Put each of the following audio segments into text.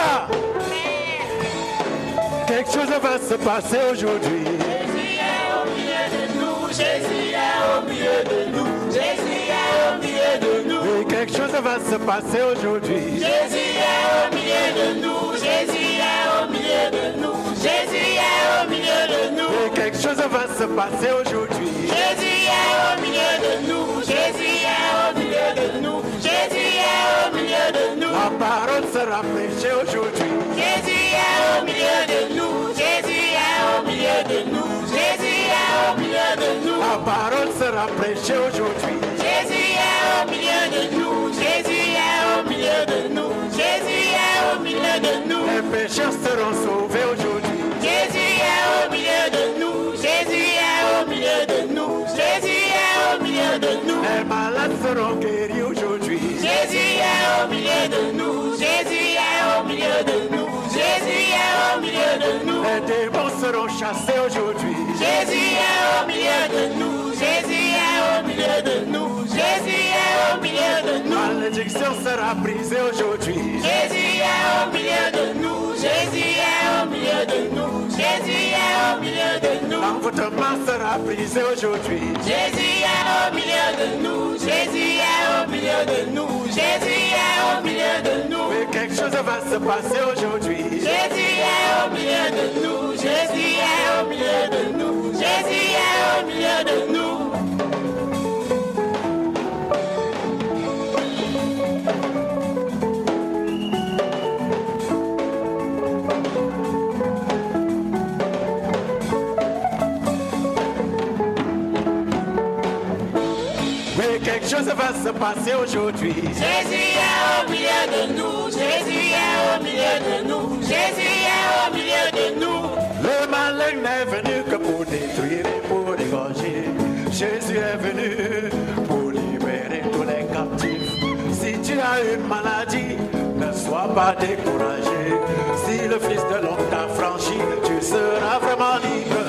Alléluia. Quelque chose va se passer aujourd'hui. Jésus est au milieu de nous. Jésus est au milieu de nous. Jésus est au milieu de nous. Oui, quelque chose va se passer aujourd'hui. Jésus est au milieu de nous. Jésus est au milieu de nous. Jésus est au milieu de nous. Oui, quelque chose va se passer aujourd'hui. Jésus est au milieu de nous. Jésus est au milieu de nous. Jésus est au milieu de nous. La parole sera prêchée aujourd'hui. Jésus est au milieu de nous. Jésus est au milieu de nous. Jésus est au milieu de nous. La parole sera prêchée aujourd'hui. Jésus est au milieu de nous. Jésus est au milieu de nous. Jésus est au milieu de nous. Les pécheurs seront sauvés aujourd'hui. Jésus est au milieu de nous. Jésus est au milieu de nous. Jésus est au milieu de nous. Les malades seront guéris aujourd'hui. Jésus est au milieu de nous. Jésus est au milieu de nous. Jésus est au milieu de nous. Les démons seront chassés aujourd'hui. Jésus est au milieu de nous. Jésus est au milieu de nous. Jésus est au milieu de nous. Malédiction sera brisée aujourd'hui. Jésus est au milieu de nous. Jésus est au milieu de nous. Jésus est au milieu de nous. L'envoûtement sera brisé aujourd'hui. Jésus est au milieu de nous. Jésus est au milieu de nous. Jésus est au milieu de nous. Mais quelque chose va se passer aujourd'hui. Jésus est au milieu de nous. Jésus est au milieu de nous. Jésus est au milieu de nous. Quelque chose va se passer aujourd'hui. Jésus est au milieu de nous. Jésus est au milieu de nous. Jésus est au milieu de nous. Le malin n'est venu que pour détruire et pour égorger. Jésus est venu pour libérer tous les captifs. Si tu as une maladie, ne sois pas découragé. Si le Fils de l'homme t'a franchi, tu seras vraiment libre.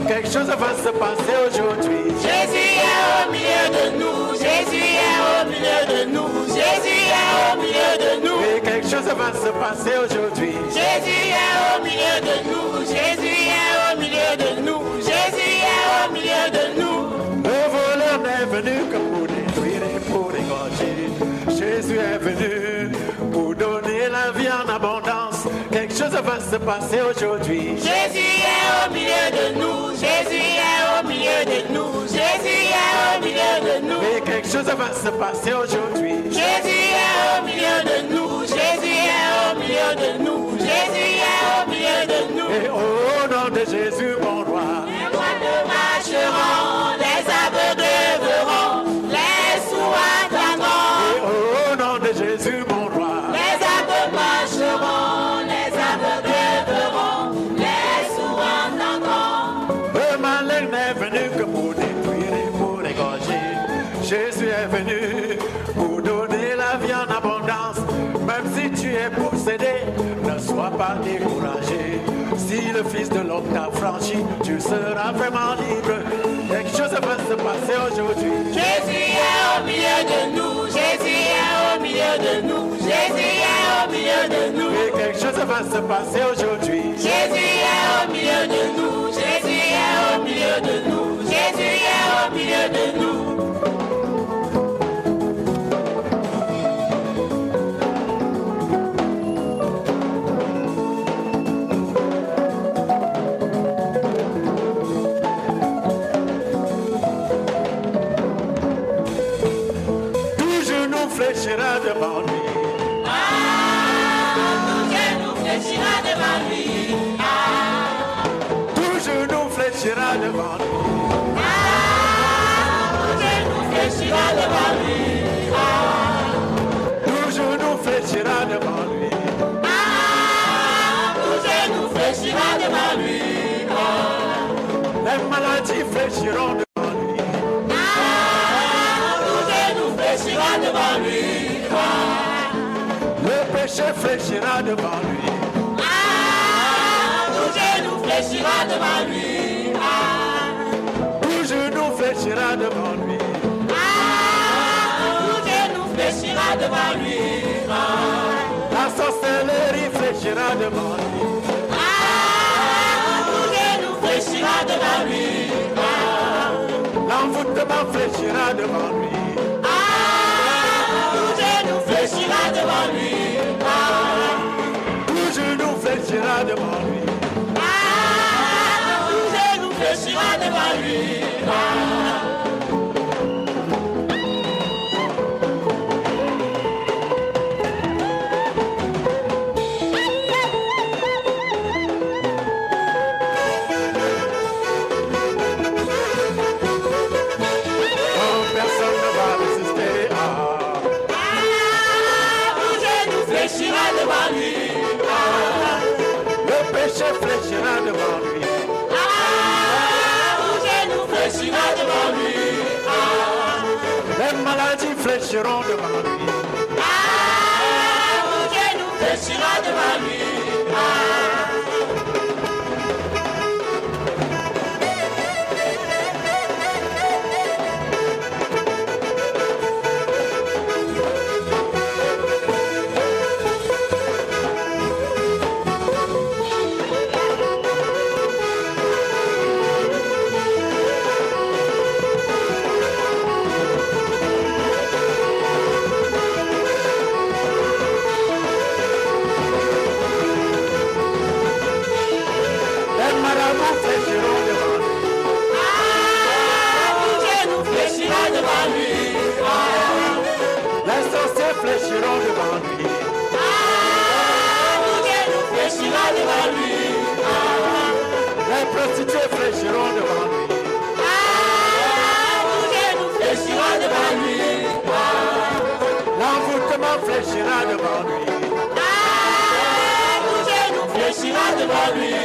Quelque chose va se passer aujourd'hui. Jésus est au milieu de nous. Jésus est au milieu de nous. Jésus est au milieu de nous. Et quelque chose va se passer aujourd'hui. Jésus est au milieu de nous. Jésus est au milieu de nous. Jésus est au milieu de nous. Le voleur n'est venu que pour détruire et pour égorger. Jésus est venu pour donner la vie en abondance. Quelque chose va se passer aujourd'hui. Jésus est au milieu de nous. Jésus est au milieu de nous. Jésus est au milieu de nous. Et quelque chose va se passer aujourd'hui. Jésus est au milieu de nous. Jésus est au milieu de nous. Jésus est au milieu de nous. Et au nom de Jésus, mon roi, les moines marcheront, les aveugles verront, les sourds entendront. et au nom de Jésus, mon roi, Les aveugles marcheront, les aveugles verront, les sourds entendront. le malin n'est venu que pour détruire et pour égorger. Jésus est venu pour donner la vie en abondance. Même si tu es possédé, ne sois pas découragé. Si le Fils de l'homme t'a franchi, tu seras vraiment libre. Quelque chose va se passer aujourd'hui. Jésus est au milieu de nous, Jésus est au milieu de nous, Jésus est au milieu de nous. Et quelque chose va se passer aujourd'hui. Jésus est au milieu de nous, Jésus est au milieu de nous, Jésus est au milieu de nous. Fléchira devant lui. Tout genou fléchira devant lui. Tout genou fléchira devant lui. Tout genou fléchira devant lui. Tout genou fléchira devant lui. Tout genou fléchira devant lui. Les maladies fléchiront devant lui. Tout genou fléchira devant lui. Le péché fléchira devant lui. Tout genou fléchira devant lui. Tout genou fléchira devant lui. Tout genou fléchira devant lui. La sorcellerie fléchira devant lui. Bouger nous fléchira devant lui. L'envoûtement fléchira devant lui. Bouger nous fléchira devant lui. Tout genou fléchira devant lui. Bouger nous fléchira devant lui. Personne ne va résister. Bouger nous fléchira devant lui. Le péché fléchira devant lui. Bouger nous fléchira devant lui. Les maladies fléchiront devant lui. Bouger nous fléchira devant lui. Les marabouts fléchiront devant lui. Bouger nous fléchira devant lui. Les sorciers fléchiront devant lui. Bouger nous fléchira devant lui. Les prostituées fléchiront devant lui. Bouger nous fléchira devant lui. L'envoûtement fléchira devant lui. Bouger nous fléchira devant lui.